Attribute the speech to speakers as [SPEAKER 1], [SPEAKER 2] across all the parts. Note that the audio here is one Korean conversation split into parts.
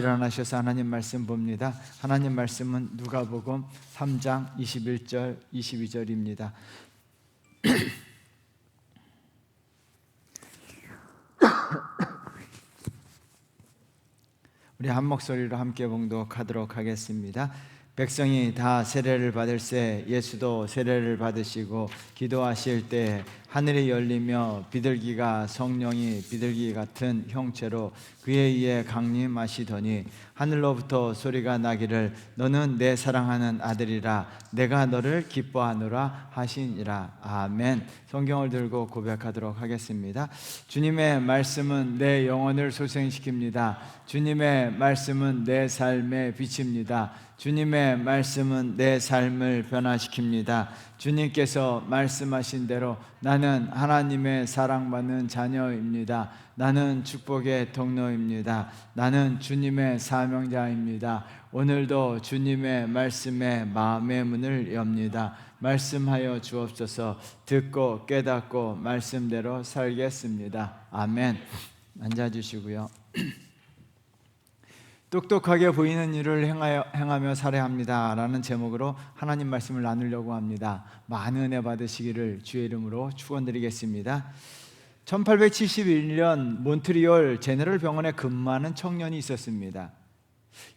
[SPEAKER 1] 일어나셔서 하나님 말씀 봅니다. 하나님 말씀은 누가복음 3장 21절 22절입니다. 우리 한 목소리로 함께 봉독하도록 하겠습니다. 백성이 다 세례를 받을새 예수도 세례를 받으시고 기도하실 때 하늘이 열리며 비둘기가 성령이 비둘기 같은 형체로 그에 의해 강림하시더니 하늘로부터 소리가 나기를 너는 내 사랑하는 아들이라 내가 너를 기뻐하노라 하시니라. 아멘. 성경을 들고 고백하도록 하겠습니다. 주님의 말씀은 내 영혼을 소생시킵니다. 주님의 말씀은 내 삶의 빛입니다. 주님의 말씀은 내 삶을 변화시킵니다. 주님께서 말씀하신 대로 나는 하나님의 사랑받는 자녀입니다. 나는 축복의 통로입니다. 나는 주님의 사명자입니다. 오늘도 주님의 말씀에 마음의 문을 엽니다. 말씀하여 주옵소서. 듣고 깨닫고 말씀대로 살겠습니다. 아멘. 앉아주시고요. 똑똑하게 보이는 일을 행하며 살아야 합니다 라는 제목으로 하나님 말씀을 나누려고 합니다. 많은 은혜 받으시기를 주의 이름으로 축원드리겠습니다. 1871년 몬트리올 제너럴 병원에 근무하는 청년이 있었습니다.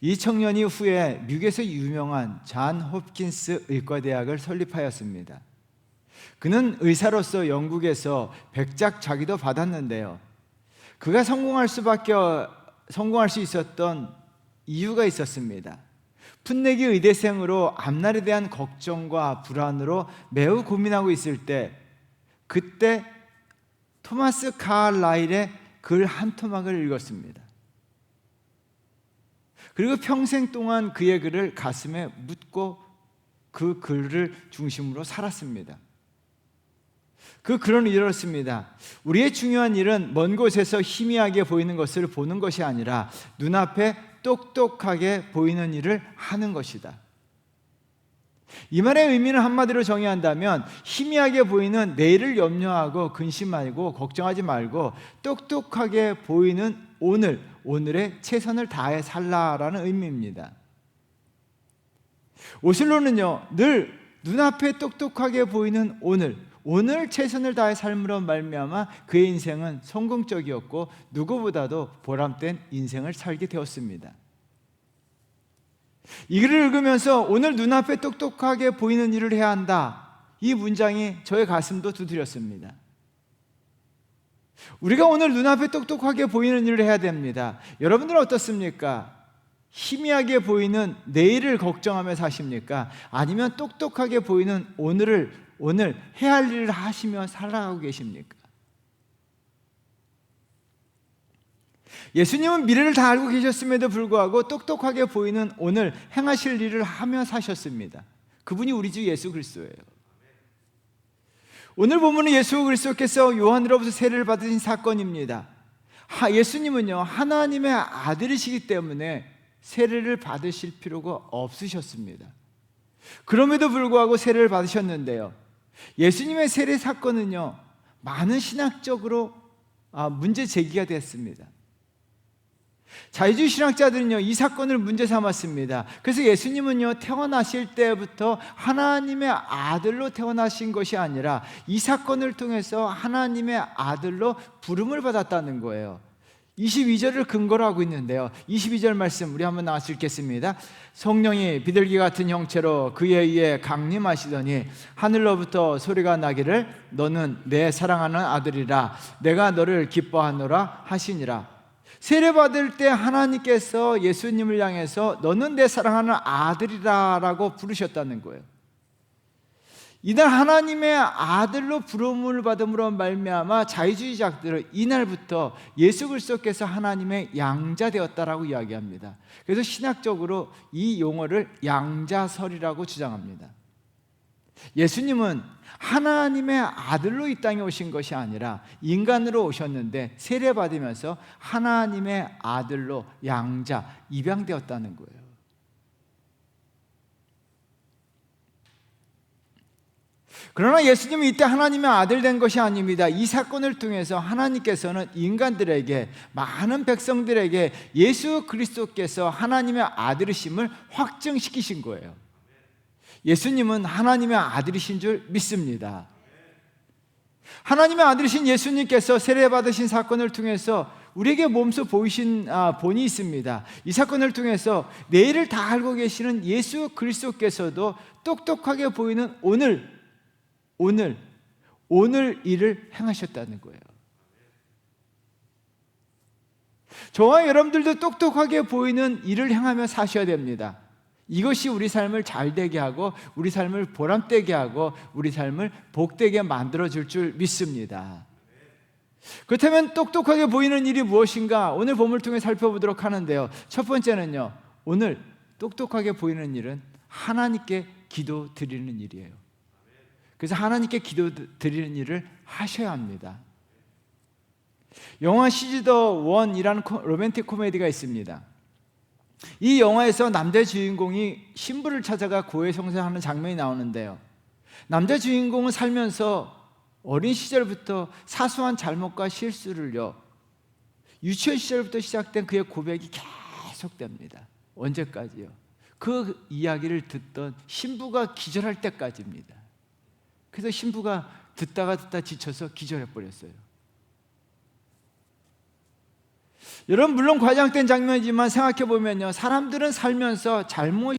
[SPEAKER 1] 이 청년이 후에 미국에서 유명한 존 홉킨스 의과대학을 설립하였습니다. 그는 의사로서 영국에서 백작 자기도 받았는데요, 그가 성공할 수 있었던 이유가 있었습니다. 풋내기 의대생으로 앞날에 대한 걱정과 불안으로 매우 고민하고 있을 때 그때 토마스 카라일의 글 한 토막을 읽었습니다. 그리고 평생 동안 그의 글을 가슴에 묻고 그 글을 중심으로 살았습니다. 그 글은 이렇습니다. 우리의 중요한 일은 먼 곳에서 희미하게 보이는 것을 보는 것이 아니라 눈앞에 똑똑하게 보이는 일을 하는 것이다. 이 말의 의미는 한마디로 정의한다면 희미하게 보이는 내일을 염려하고 근심하고 걱정하지 말고 똑똑하게 보이는 오늘에 최선을 다해 살라라는 의미입니다. 오슬로는요, 늘 눈앞에 똑똑하게 보이는 오늘 최선을 다해 삶으로 말미암아 그의 인생은 성공적이었고 누구보다도 보람된 인생을 살게 되었습니다. 이 글을 읽으면서 오늘 눈앞에 똑똑하게 보이는 일을 해야 한다, 이 문장이 저의 가슴도 두드렸습니다. 우리가 오늘 눈앞에 똑똑하게 보이는 일을 해야 됩니다. 여러분들은 어떻습니까? 희미하게 보이는 내일을 걱정하며 사십니까? 아니면 똑똑하게 보이는 오늘 해야 할 일을 하시며 살아가고 계십니까? 예수님은 미래를 다 알고 계셨음에도 불구하고 똑똑하게 보이는 오늘 행하실 일을 하며 사셨습니다. 그분이 우리 주 예수 그리스도예요. 오늘 본문은 예수 그리스도께서 요한으로부터 세례를 받으신 사건입니다. 예수님은요, 하나님의 아들이시기 때문에 세례를 받으실 필요가 없으셨습니다. 그럼에도 불구하고 세례를 받으셨는데요, 예수님의 세례 사건은요, 많은 신학적으로 문제 제기가 됐습니다. 자유주의 신학자들은요, 이 사건을 문제 삼았습니다. 그래서 예수님은요, 태어나실 때부터 하나님의 아들로 태어나신 것이 아니라 이 사건을 통해서 하나님의 아들로 부름을 받았다는 거예요. 22절을 근거로 하고 있는데요, 22절 말씀 우리 한번 나와서 읽겠습니다. 성령이 비둘기 같은 형체로 그에 의해 강림하시더니 하늘로부터 소리가 나기를 너는 내 사랑하는 아들이라 내가 너를 기뻐하노라 하시니라. 세례받을 때 하나님께서 예수님을 향해서 너는 내 사랑하는 아들이라 라고 부르셨다는 거예요. 이날 하나님의 아들로 부름을 받음으로 말미암아 자유주의자들은 이날부터 예수 그리스도께서 하나님의 양자 되었다라고 이야기합니다. 그래서 신학적으로 이 용어를 양자설이라고 주장합니다. 예수님은 하나님의 아들로 이 땅에 오신 것이 아니라 인간으로 오셨는데 세례받으면서 하나님의 아들로 양자, 입양되었다는 거예요. 그러나 예수님은 이때 하나님의 아들 된 것이 아닙니다. 이 사건을 통해서 하나님께서는 인간들에게, 많은 백성들에게 예수 그리스도께서 하나님의 아들이심을 확증시키신 거예요. 예수님은 하나님의 아들이신 줄 믿습니다. 하나님의 아들이신 예수님께서 세례받으신 사건을 통해서 우리에게 몸소 보이신 본이 있습니다. 이 사건을 통해서 내일을 다 알고 계시는 예수 그리스도께서도 똑똑하게 보이는 오늘 일을 행하셨다는 거예요. 저와 여러분들도 똑똑하게 보이는 일을 행하며 사셔야 됩니다. 이것이 우리 삶을 잘되게 하고 우리 삶을 보람되게 하고 우리 삶을 복되게 만들어줄 줄 믿습니다. 그렇다면 똑똑하게 보이는 일이 무엇인가? 오늘 본문을 통해 살펴보도록 하는데요, 첫 번째는요, 오늘 똑똑하게 보이는 일은 하나님께 기도 드리는 일이에요. 그래서 하나님께 기도 드리는 일을 하셔야 합니다. 영화 시즈 더 원이라는 로맨틱 코미디가 있습니다. 이 영화에서 남자 주인공이 신부를 찾아가 고해성사하는 장면이 나오는데요, 남자 주인공은 살면서 어린 시절부터 사소한 잘못과 실수를요, 유치원 시절부터 시작된 그의 고백이 계속됩니다. 언제까지요? 그 이야기를 듣던 신부가 기절할 때까지입니다. 그래서 신부가 듣다 지쳐서 기절해버렸어요. 여러분, 물론 과장된 장면이지만 생각해보면요, 사람들은 살면서 잘못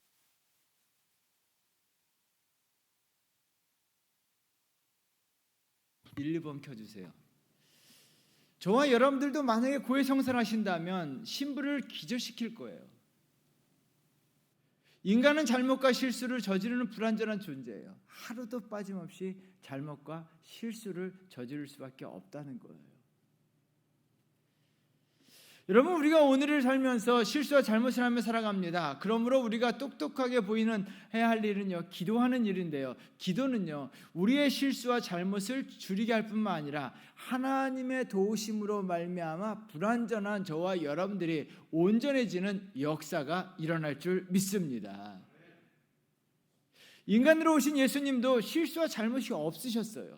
[SPEAKER 1] 1, 2번 켜주세요. 저와 여러분들도 만약에 고해성사하신다면 신부를 기절시킬 거예요. 인간은 잘못과 실수를 저지르는 불완전한 존재예요. 하루도 빠짐없이 잘못과 실수를 저지를 수밖에 없다는 거예요. 여러분, 우리가 오늘을 살면서 실수와 잘못을 하며 살아갑니다. 그러므로 우리가 똑똑하게 보이는 해야 할 일은요, 기도하는 일인데요, 기도는요, 우리의 실수와 잘못을 줄이게 할 뿐만 아니라 하나님의 도우심으로 말미암아 불완전한 저와 여러분들이 온전해지는 역사가 일어날 줄 믿습니다. 인간으로 오신 예수님도 실수와 잘못이 없으셨어요.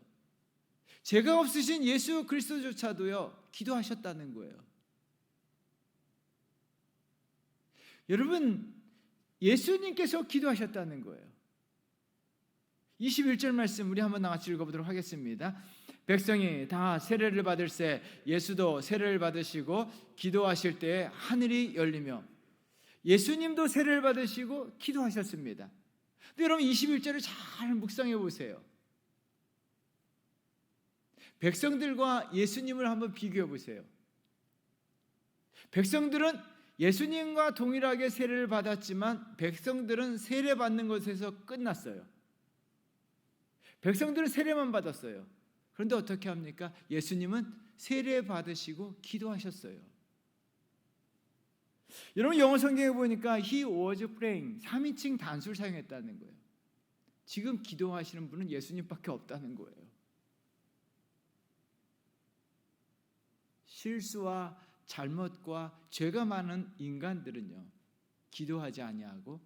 [SPEAKER 1] 죄가 없으신 예수 그리스도조차도요, 기도하셨다는 거예요. 여러분, 예수님께서 기도하셨다는 거예요. 21절 말씀 우리 한번 같이 읽어보도록 하겠습니다. 백성이 다 세례를 받을새 예수도 세례를 받으시고 기도하실 때에 하늘이 열리며, 예수님도 세례를 받으시고 기도하셨습니다. 근데 여러분, 21절을 잘 묵상해 보세요. 백성들과 예수님을 한번 비교해 보세요. 백성들은 예수님과 동일하게 세례를 받았지만 백성들은 세례 받는 것에서 끝났어요. 백성들은 세례만 받았어요. 그런데 어떻게 합니까? 예수님은 세례 받으시고 기도하셨어요. 여러분, 영어 성경에 보니까 He was praying, 3인칭 단수를 사용했다는 거예요. 지금 기도하시는 분은 예수님밖에 없다는 거예요. 실수와 잘못과 죄가 많은 인간들은요, 기도하지 아니하고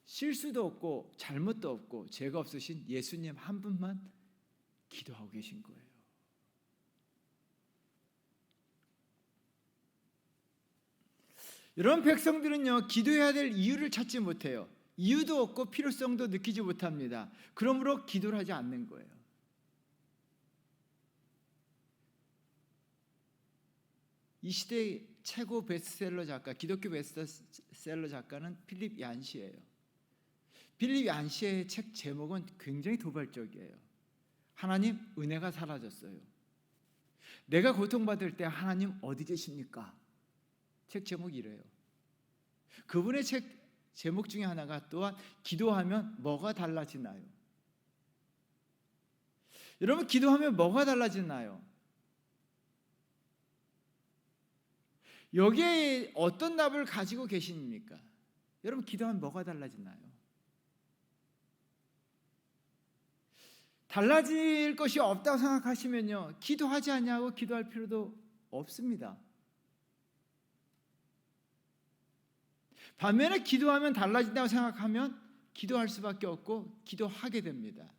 [SPEAKER 1] 실수도 없고 잘못도 없고 죄가 없으신 예수님 한 분만 기도하고 계신 거예요. 여러분, 백성들은요, 기도해야 될 이유를 찾지 못해요. 이유도 없고 필요성도 느끼지 못합니다. 그러므로 기도를 하지 않는 거예요. 이 시대의 최고 베스트셀러 작가, 기독교 베스트셀러 작가는 필립 얀시예요. 필립 얀시의 책 제목은 굉장히 도발적이에요. 하나님, 은혜가 사라졌어요. 내가 고통받을 때 하나님 어디 계십니까? 책 제목이 이래요. 그분의 책 제목 중에 하나가 또한 기도하면 뭐가 달라지나요? 여러분, 기도하면 뭐가 달라지나요? 여기에 어떤 답을 가지고 계십니까? 여러분, 기도하면 뭐가 달라지나요? 달라질 것이 없다고 생각하시면요, 기도하지 않냐고 기도할 필요도 없습니다. 반면에 기도하면 달라진다고 생각하면 기도할 수밖에 없고 기도하게 됩니다.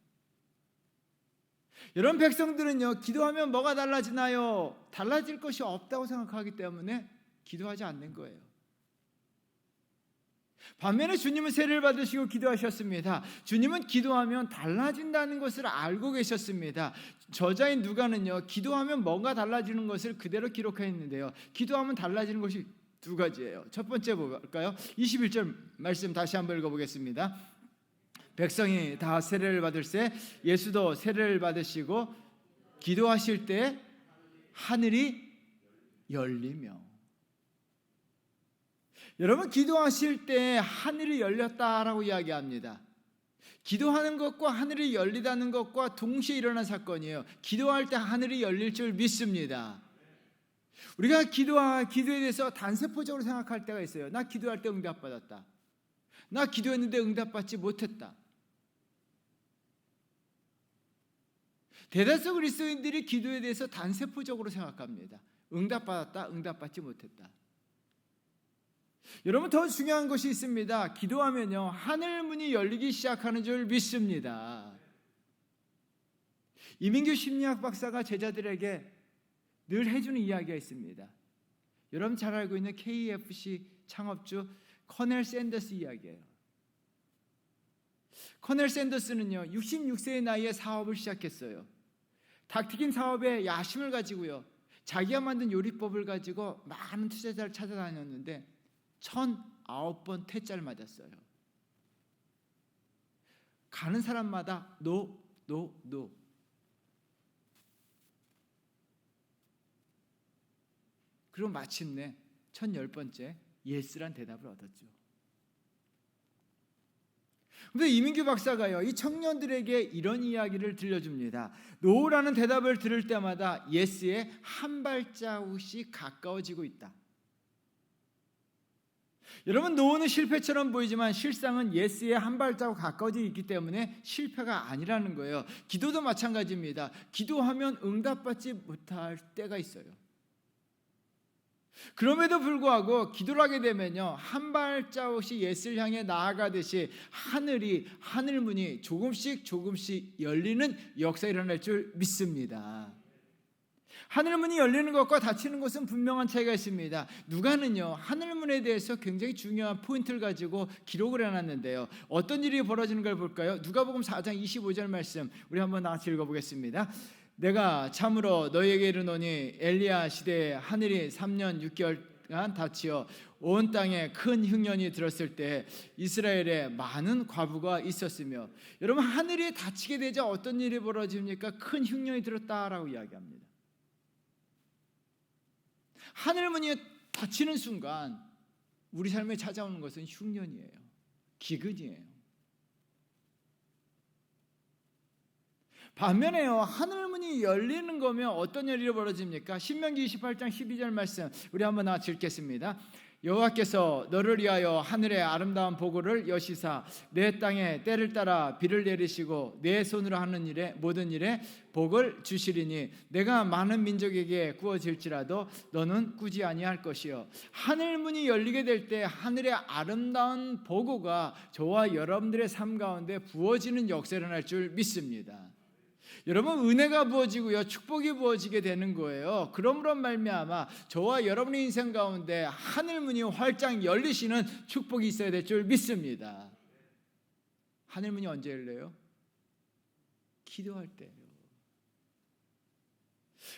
[SPEAKER 1] 여러분, 백성들은요, 기도하면 뭐가 달라지나요? 달라질 것이 없다고 생각하기 때문에 기도하지 않는 거예요. 반면에 주님은 세례를 받으시고 기도하셨습니다. 주님은 기도하면 달라진다는 것을 알고 계셨습니다. 저자인 누가는요, 기도하면 뭔가 달라지는 것을 그대로 기록했는데요, 기도하면 달라지는 것이 두 가지예요. 첫 번째 볼까요? 21절 말씀 다시 한번 읽어보겠습니다. 백성이 다 세례를 받을새 예수도 세례를 받으시고 기도하실 때 하늘이 열리며. 여러분, 기도하실 때 하늘이 열렸다라고 이야기합니다. 기도하는 것과 하늘이 열리다는 것과 동시에 일어난 사건이에요. 기도할 때 하늘이 열릴 줄 믿습니다. 우리가 기도에 대해서 단세포적으로 생각할 때가 있어요. 나 기도할 때 응답받았다. 나 기도했는데 응답받지 못했다. 대다수 그리스도인들이 기도에 대해서 단세포적으로 생각합니다. 응답받았다, 응답받지 못했다. 여러분, 더 중요한 것이 있습니다. 기도하면요, 하늘 문이 열리기 시작하는 줄 믿습니다. 이민규 심리학 박사가 제자들에게 늘 해주는 이야기가 있습니다. 여러분 잘 알고 있는 KFC 창업주 커넬 샌더스 이야기예요. 커넬 샌더스는요, 66세의 나이에 사업을 시작했어요. 닭튀김 사업에 야심을 가지고요, 자기가 만든 요리법을 가지고 많은 투자자를 찾아다녔는데 1009번 퇴짜를 맞았어요. 가는 사람마다 노. 그리고 마침내 1010번째 예스란 대답을 얻었죠. 그런데 이민규 박사가요, 이 청년들에게 이런 이야기를 들려줍니다. 노라는 대답을 들을 때마다 예스에 한 발자국씩 가까워지고 있다. 여러분, 노는 실패처럼 보이지만 실상은 예스에 한 발자국 가까워져 있기 때문에 실패가 아니라는 거예요. 기도도 마찬가지입니다. 기도하면 응답받지 못할 때가 있어요. 그럼에도 불구하고 기도를 하게 되면요, 한 발자국씩 예수를 향해 나아가듯이 하늘문이 조금씩 열리는 역사가 일어날 줄 믿습니다. 하늘문이 열리는 것과 닫히는 것은 분명한 차이가 있습니다. 누가는요, 하늘문에 대해서 굉장히 중요한 포인트를 가지고 기록을 해놨는데요, 어떤 일이 벌어지는 걸 볼까요? 누가복음 4장 25절 말씀 우리 한번 같이 읽어보겠습니다. 내가 참으로 너희에게 이르노니 엘리야 시대에 하늘이 3년 6개월간 닫히어 온 땅에 큰 흉년이 들었을 때 이스라엘에 많은 과부가 있었으며. 여러분, 하늘이 닫히게 되자 어떤 일이 벌어집니까? 큰 흉년이 들었다라고 이야기합니다. 하늘문이 닫히는 순간 우리 삶에 찾아오는 것은 흉년이에요. 기근이에요. 반면에요, 하늘문이 열리는 거면 어떤 일이 벌어집니까? 신명기 28장 12절 말씀 우리 한번 같이 읽겠습니다. 여호와께서 너를 위하여 하늘의 아름다운 보고를 여시사 내 땅에 때를 따라 비를 내리시고 내 손으로 하는 일에 모든 일에 복을 주시리니 내가 많은 민족에게 구워질지라도 너는 꾸지 아니할 것이요. 하늘문이 열리게 될 때 하늘의 아름다운 보고가 저와 여러분들의 삶 가운데 부어지는 역사가 일어날 줄 믿습니다. 여러분, 은혜가 부어지고요, 축복이 부어지게 되는 거예요. 그러므로 말미암아 저와 여러분의 인생 가운데 하늘문이 활짝 열리시는 축복이 있어야 될 줄 믿습니다. 하늘문이 언제 열려요? 기도할 때요.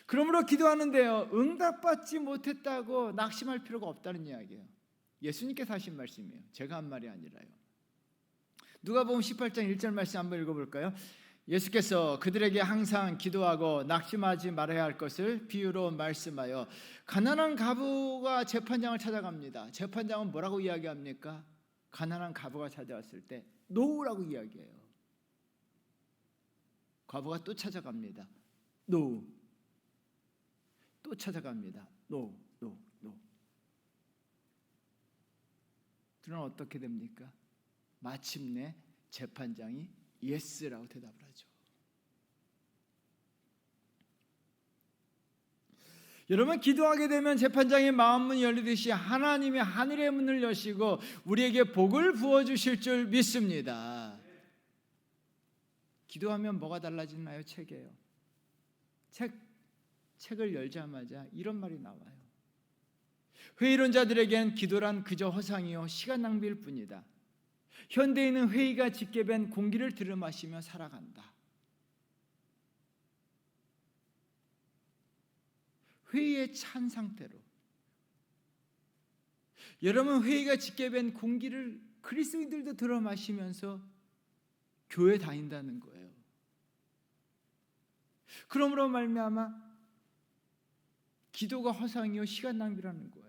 [SPEAKER 1] 그러므로 기도하는데요, 응답받지 못했다고 낙심할 필요가 없다는 이야기예요. 예수님께서 하신 말씀이에요. 제가 한 말이 아니라요. 누가복음 18장 1절 말씀 한번 읽어볼까요? 예수께서 그들에게 항상 기도하고 낙심하지 말아야 할 것을 비유로 말씀하여 가난한 과부가 재판장을 찾아갑니다. 재판장은 뭐라고 이야기합니까? 가난한 과부가 찾아왔을 때 노라고 이야기해요. 과부가 또 찾아갑니다. 노. 또 찾아갑니다. 노. 그러나 어떻게 됩니까? 마침내 재판장이 예스라고 대답을 하죠. 여러분, 기도하게 되면 재판장의 마음문이 열리듯이 하나님의 하늘의 문을 여시고 우리에게 복을 부어주실 줄 믿습니다. 기도하면 뭐가 달라지나요? 책이에요. 책을 열자마자 이런 말이 나와요. 회의론자들에겐 기도란 그저 허상이요 시간 낭비일 뿐이다. 현대인은 회의가 짙게 밴 공기를 들이마시며 살아간다. 회의에 찬 상태로, 여러분, 회의가 짙게 밴 공기를 그리스도인들도 들어 마시면서 교회 다닌다는 거예요. 그러므로 말미암아 기도가 허상이요 시간 낭비라는 거예요.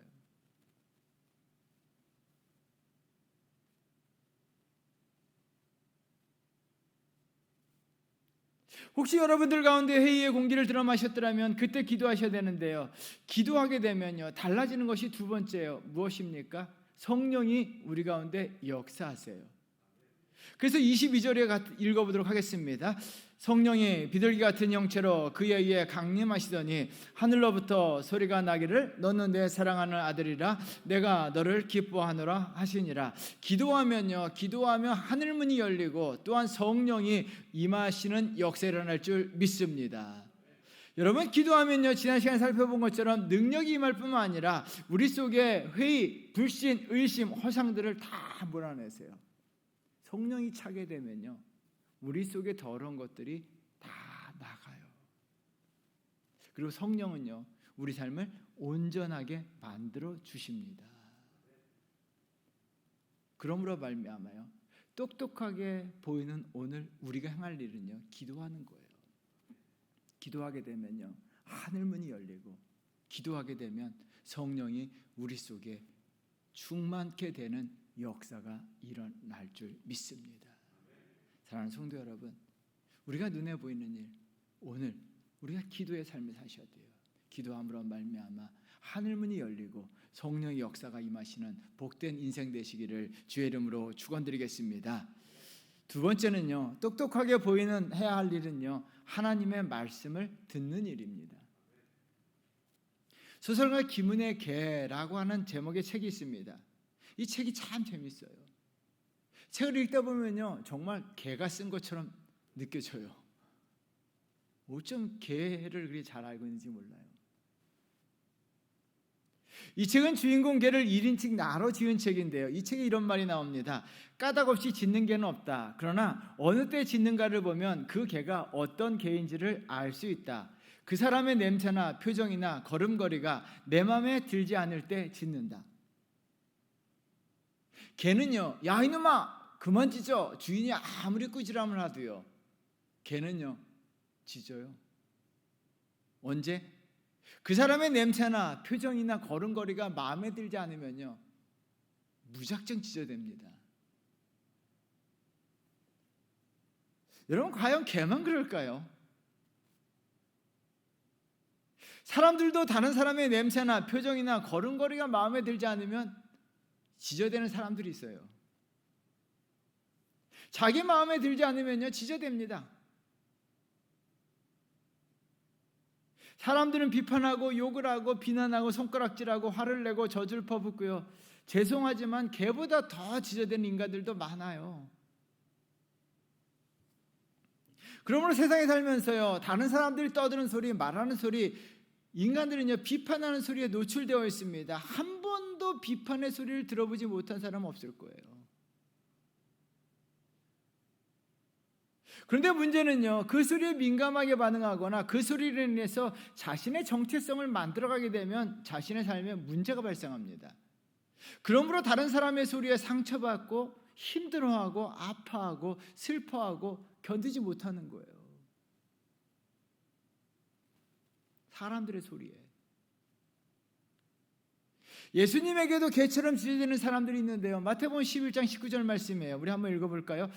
[SPEAKER 1] 혹시 여러분들 가운데 회의의 공기를 들어 마셨더라면 그때 기도하셔야 되는데요, 기도하게 되면요 달라지는 것이 두 번째예요. 무엇입니까? 성령이 우리 가운데 역사하세요. 그래서 22절에 읽어보도록 하겠습니다. 성령이 비둘기 같은 형체로 그에 의해 강림하시더니 하늘로부터 소리가 나기를 너는 내 사랑하는 아들이라 내가 너를 기뻐하노라 하시니라. 기도하면요, 기도하면 하늘문이 열리고 또한 성령이 임하시는 역사가 일어날 줄 믿습니다. 여러분, 기도하면요 지난 시간에 살펴본 것처럼 능력이 임할 뿐만 아니라 우리 속에 회의, 불신, 의심, 허상들을 다 몰아내세요. 성령이 차게 되면요 우리 속에 더러운 것들이 다 나가요. 그리고 성령은요 우리 삶을 온전하게 만들어 주십니다. 그러므로 말미암아요 똑똑하게 보이는 오늘 우리가 행할 일은요 기도하는 거예요. 기도하게 되면요 하늘문이 열리고, 기도하게 되면 성령이 우리 속에 충만케 되는 역사가 일어날 줄 믿습니다. 사랑하는 성도 여러분, 우리가 눈에 보이는 일, 오늘 우리가 기도의 삶을 사셔야 돼요. 기도함으로 말미암아 하늘문이 열리고 성령의 역사가 임하시는 복된 인생 되시기를 주의 이름으로 축원드리겠습니다. 두 번째는요, 똑똑하게 보이는 해야 할 일은요 하나님의 말씀을 듣는 일입니다. 소설가 김은혜 개라고 하는 제목의 책이 있습니다. 이 책이 참 재밌어요. 책을 읽다 보면요 정말 개가 쓴 것처럼 느껴져요. 어쩜 개를 그렇게 잘 알고 있는지 몰라요. 이 책은 주인공 개를 1인칭 나로 지은 책인데요, 이 책에 이런 말이 나옵니다. 까닭 없이 짖는 개는 없다. 그러나 어느 때 짖는가를 보면 그 개가 어떤 개인지를 알 수 있다. 그 사람의 냄새나 표정이나 걸음걸이가 내 마음에 들지 않을 때 짖는다. 개는요, 야 이놈아 그만 짖어. 주인이 아무리 꾸지람을 하도요 개는요 짖어요. 언제? 그 사람의 냄새나 표정이나 걸음걸이가 마음에 들지 않으면요 무작정 짖어댑니다. 여러분, 과연 개만 그럴까요? 사람들도 다른 사람의 냄새나 표정이나 걸음걸이가 마음에 들지 않으면 짖어대는 사람들이 있어요. 자기 마음에 들지 않으면요 짖어댑니다. 사람들은 비판하고 욕을 하고 비난하고 손가락질하고 화를 내고 젖을 퍼붓고요, 죄송하지만 개보다 더 짖어대는 인간들도 많아요. 그러므로 세상에 살면서요 다른 사람들이 떠드는 소리, 말하는 소리, 인간들은요 비판하는 소리에 노출되어 있습니다. 한 번도 비판의 소리를 들어보지 못한 사람은 없을 거예요. 그런데 문제는요 그 소리에 민감하게 반응하거나 그 소리로 인해서 자신의 정체성을 만들어가게 되면 자신의 삶에 문제가 발생합니다. 그러므로 다른 사람의 소리에 상처받고 힘들어하고 아파하고 슬퍼하고 견디지 못하는 거예요. 사람들의 소리에. 예수님에게도 개처럼 짖어대는 사람들이 있는데요, 마태복음 11장 19절 말씀이에요. 우리 한번 읽어볼까요?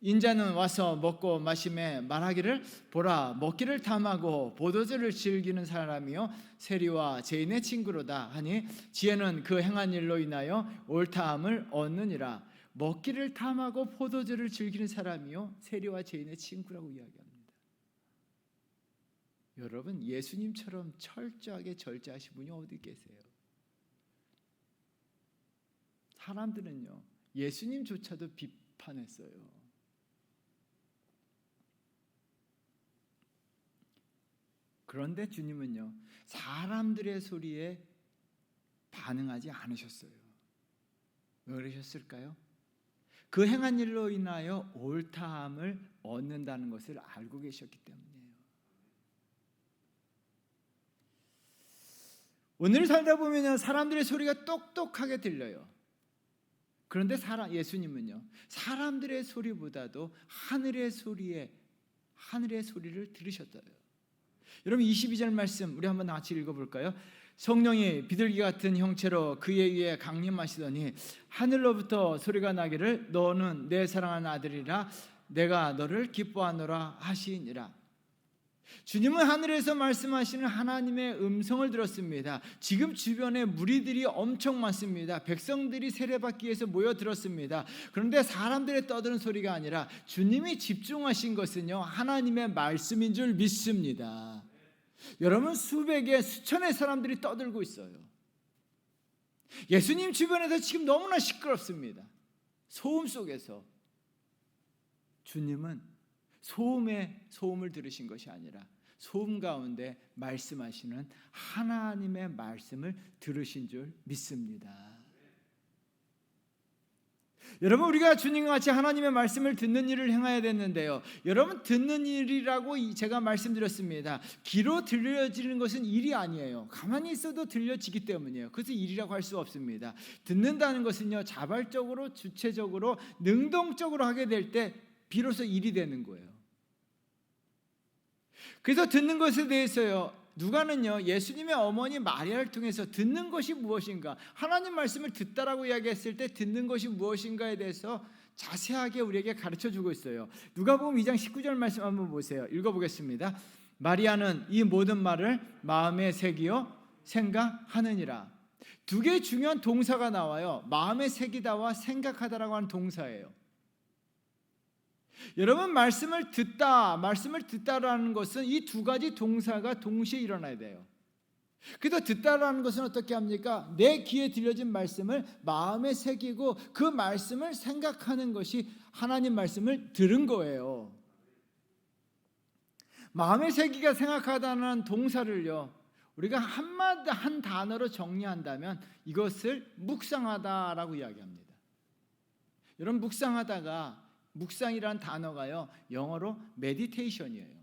[SPEAKER 1] 인자는 와서 먹고 마시매 말하기를 보라 먹기를 탐하고 포도주를 즐기는 사람이요 세리와 죄인의 친구로다 하니 지혜는 그 행한 일로 인하여 옳다함을 얻느니라. 먹기를 탐하고 포도주를 즐기는 사람이요 세리와 죄인의 친구라고 이야기합니다. 여러분, 예수님처럼 철저하게 절제하신 분이 어디 계세요? 사람들은요, 예수님조차도 비판했어요. 그런데 주님은요, 사람들의 소리에 반응하지 않으셨어요. 왜 그러셨을까요? 그 행한 일로 인하여 옳다함을 얻는다는 것을 알고 계셨기 때문이에요. 오늘 살다 보면 소리들의 소리가 똑똑하게 들려요. 그런데 예수님은요, 사람들의 소리보다도 하늘의 소리를 들으셨어요. 여러분, 22절 말씀 우리 한번 같이 읽어볼까요? 성령이 비둘기 같은 형체로 그에 의해 강림하시더니 하늘로부터 소리가 나기를 너는 내 사랑하는 아들이라 내가 너를 기뻐하노라 하시니라. 주님은 하늘에서 말씀하시는 하나님의 음성을 들었습니다. 지금 주변에 무리들이 엄청 많습니다. 백성들이 세례받기 위해서 모여들었습니다. 그런데 사람들의 떠드는 소리가 아니라 주님이 집중하신 것은요, 하나님의 말씀인 줄 믿습니다. 여러분, 수백의 수천의 사람들이 떠들고 있어요. 예수님 주변에서 지금 너무나 시끄럽습니다. 소음 속에서 주님은 소음을 들으신 것이 아니라 소음 가운데 말씀하시는 하나님의 말씀을 들으신 줄 믿습니다. 여러분, 우리가 주님과 같이 하나님의 말씀을 듣는 일을 행해야 되는데요, 여러분, 듣는 일이라고 제가 말씀드렸습니다. 귀로 들려지는 것은 일이 아니에요. 가만히 있어도 들려지기 때문이에요. 그래서 일이라고 할 수 없습니다. 듣는다는 것은요, 자발적으로 주체적으로 능동적으로 하게 될 때 비로소 일이 되는 거예요. 그래서 듣는 것에 대해서요, 누가는요, 예수님의 어머니 마리아를 통해서 듣는 것이 무엇인가, 하나님 말씀을 듣다라고 이야기했을 때 듣는 것이 무엇인가에 대해서 자세하게 우리에게 가르쳐주고 있어요. 누가복음 2장 19절 말씀 한번 보세요. 읽어보겠습니다. 마리아는 이 모든 말을 마음에 새기어 생각하느니라. 두 개의 중요한 동사가 나와요. 마음에 새기다와 생각하다라고 하는 동사예요. 여러분, 말씀을 듣다라는 것은 이 두 가지 동사가 동시에 일어나야 돼요. 그래서 듣다라는 것은 어떻게 합니까? 내 귀에 들려진 말씀을 마음에 새기고 그 말씀을 생각하는 것이 하나님 말씀을 들은 거예요. 마음에 새기가 생각하다는 동사를요, 우리가 한 단어로 정리한다면 이것을 묵상하다라고 이야기합니다. 여러분, 묵상이라는 단어가요, 영어로 meditation이에요.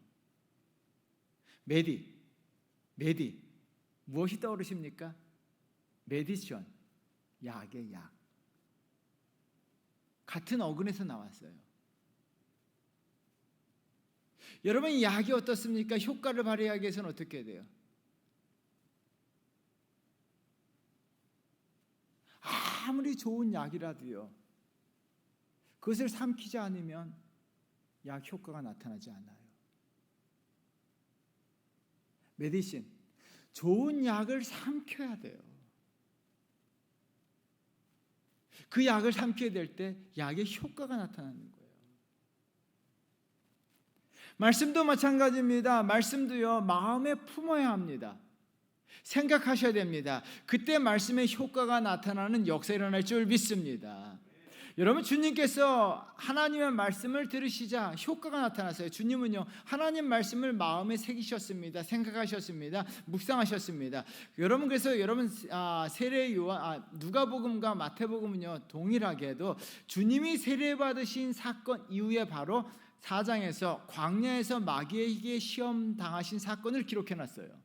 [SPEAKER 1] 메디 무엇이 떠오르십니까? 메디션, 약의 약. 같은 어근에서 나왔어요. 여러분, 이 약이 어떻습니까? 효과를 발휘하기 위해서는 어떻게 돼요? 아무리 좋은 약이라도요, 그것을 삼키지 않으면 약 효과가 나타나지 않아요. 메디신, 좋은 약을 삼켜야 돼요. 그 약을 삼키게 될 때 약의 효과가 나타나는 거예요. 말씀도 마찬가지입니다. 말씀도요, 마음에 품어야 합니다. 생각하셔야 됩니다. 그때 말씀의 효과가 나타나는 역사가 일어날 줄 믿습니다. 여러분, 주님께서 하나님의 말씀을 들으시자 효과가 나타났어요. 주님은요, 하나님 말씀을 마음에 새기셨습니다. 생각하셨습니다. 묵상하셨습니다. 여러분, 그래서 세례 요한, 누가복음과 마태복음은요, 동일하게도 주님이 세례받으신 사건 이후에 바로 4장에서 광야에서 마귀에게 시험 당하신 사건을 기록해놨어요.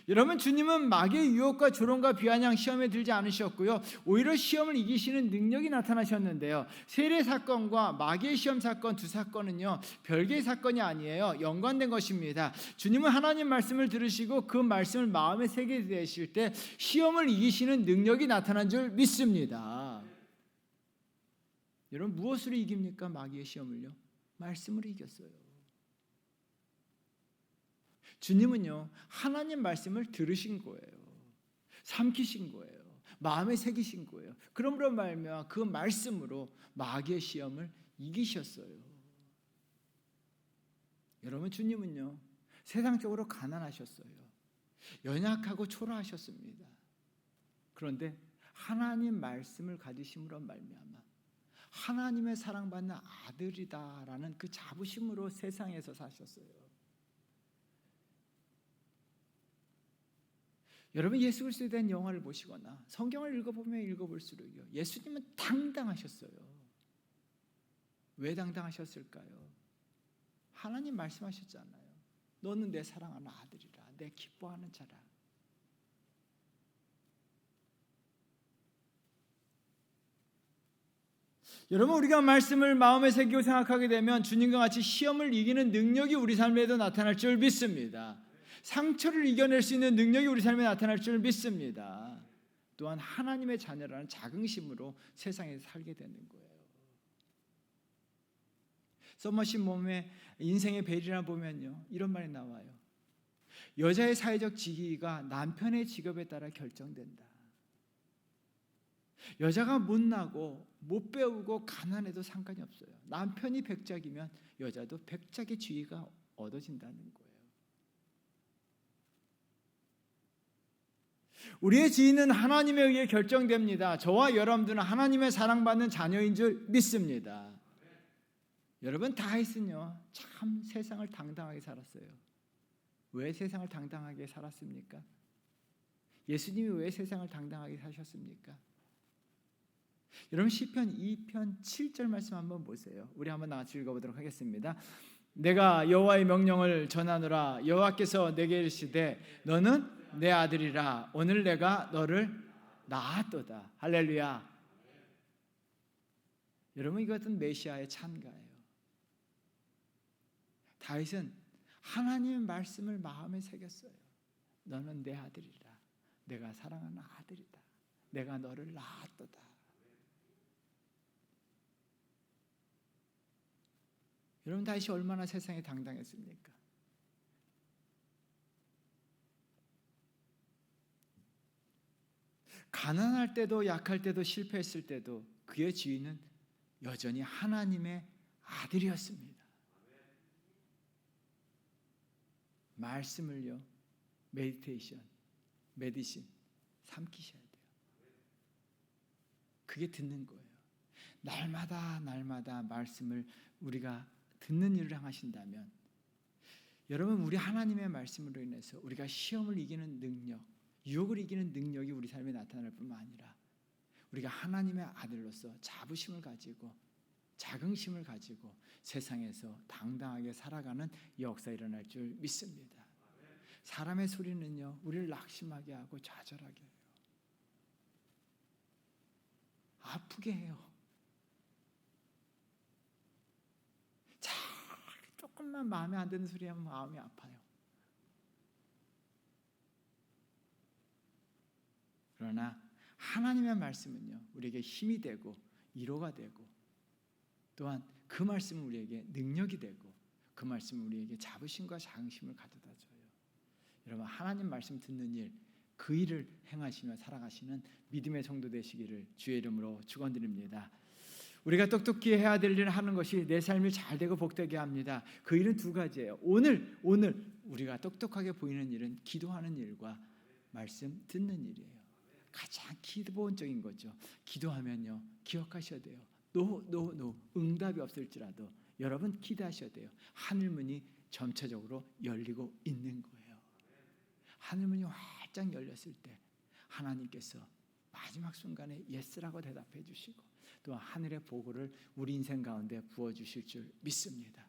[SPEAKER 1] 여러분, 주님은 마귀의 유혹과 조롱과 비아냥 시험에 들지 않으셨고요, 오히려 시험을 이기시는 능력이 나타나셨는데요, 세례 사건과 마귀의 시험 사건 두 사건은요, 별개의 사건이 아니에요. 연관된 것입니다. 주님은 하나님 말씀을 들으시고 그 말씀을 마음에 새기게 되실 때 시험을 이기시는 능력이 나타난 줄 믿습니다. 여러분, 무엇으로 이깁니까? 마귀의 시험을요, 말씀으로 이겼어요. 주님은요, 하나님 말씀을 들으신 거예요. 삼키신 거예요. 마음에 새기신 거예요. 그러므로 말미암아 그 말씀으로 마귀의 시험을 이기셨어요. 여러분, 주님은요, 세상적으로 가난하셨어요. 연약하고 초라하셨습니다. 그런데 하나님 말씀을 가지심으로 말미암아 하나님의 사랑받는 아들이다라는 그 자부심으로 세상에서 사셨어요. 여러분, 예수 그리스도에 대한 영화를 보시거나 성경을 읽어보면 읽어볼수록요, 예수님은 당당하셨어요. 왜 당당하셨을까요? 하나님 말씀하셨잖아요. 너는 내 사랑하는 아들이라, 내 기뻐하는 자라. 여러분, 우리가 말씀을 마음에 새기고 생각하게 되면 주님과 같이 시험을 이기는 능력이 우리 삶에도 나타날 줄 믿습니다. 상처를 이겨낼 수 있는 능력이 우리 삶에 나타날 줄 믿습니다. 또한 하나님의 자녀라는 자긍심으로 세상에 살게 되는 거예요. 서머신 몸의 인생의 벨이라 보면요, 이런 말이 나와요. 여자의 사회적 지위가 남편의 직업에 따라 결정된다. 여자가 못나고 못 배우고 가난해도 상관이 없어요. 남편이 백작이면 여자도 백작의 지위가 얻어진다는 거예요. 우리의 지위는 하나님에 의해 결정됩니다. 저와 여러분들은 하나님의 사랑받는 자녀인 줄 믿습니다. 여러분, 다윗은요, 참 세상을 당당하게 살았어요. 왜 세상을 당당하게 살았습니까? 예수님이 왜 세상을 당당하게 사셨습니까? 여러분, 시편 2편 7절 말씀 한번 보세요. 우리 한번 같이 읽어보도록 하겠습니다. 내가 여호와의 명령을 전하노라. 여호와께서 내게 이르시되 너는 내 아들이라. 오늘 내가 너를 낳았도다. 할렐루야. 여러분, 이것은 메시아의 찬가예요. 다윗은 하나님의 말씀을 마음에 새겼어요. 너는 내 아들이라. 내가 사랑하는 아들이다. 내가 너를 낳았도다. 여러분, 다윗이 얼마나 세상에 당당했습니까? 가난할 때도 약할 때도 실패했을 때도 그의 지위는 여전히 하나님의 아들이었습니다. 말씀을요, 메디신 삼키셔야 돼요. 그게 듣는 거예요. 날마다 말씀을 우리가 듣는 일을 행하신다면, 여러분, 우리 하나님의 말씀으로 인해서 우리가 시험을 이기는 능력, 유혹을 이기는 능력이 우리 삶에 나타날 뿐만 아니라 우리가 하나님의 아들로서 자부심을 가지고 자긍심을 가지고 세상에서 당당하게 살아가는 역사 일어날 줄 믿습니다. 사람의 소리는요, 우리를 낙심하게 하고 좌절하게 해요. 아프게 해요. 조금만 마음에 안 드는 소리 하면 마음이 아파요. 그러나 하나님의 말씀은요, 우리에게 힘이 되고 위로가 되고, 또한 그 말씀은 우리에게 능력이 되고, 그 말씀은 우리에게 자부심과 자긍심을 가져다 줘요. 여러분, 하나님 말씀 듣는 일, 그 일을 행하시며 살아가시는 믿음의 성도 되시기를 주의 이름으로 축원드립니다. 우리가 똑똑히 해야 될 일을 하는 것이 내 삶이 잘 되고 복되게 합니다. 그 일은 두 가지예요. 오늘 우리가 똑똑하게 보이는 일은 기도하는 일과 말씀 듣는 일이에요. 가장 기본적인 거죠. 기도하면요, 기억하셔야 돼요. 노 응답이 없을지라도 여러분 기도하셔야 돼요. 하늘문이 점차적으로 열리고 있는 거예요. 하늘문이 활짝 열렸을 때 하나님께서 마지막 순간에 예스라고 대답해 주시고, 또한 하늘의 보고를 우리 인생 가운데 부어주실 줄 믿습니다.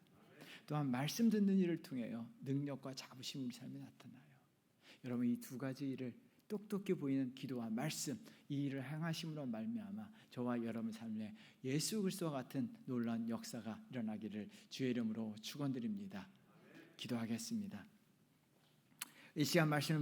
[SPEAKER 1] 또한 말씀 듣는 일을 통해요, 능력과 자부심이 우리 삶에 나타나요. 여러분, 이 두 가지 일을 똑똑히 보이는 기도와 말씀, 이 일을 행하심으로 말미암아 저와 여러분 삶에 예수 그리스도와 같은 놀라운 역사가 일어나기를 주의 이름으로 축원드립니다. 기도하겠습니다. 이 시간 말씀을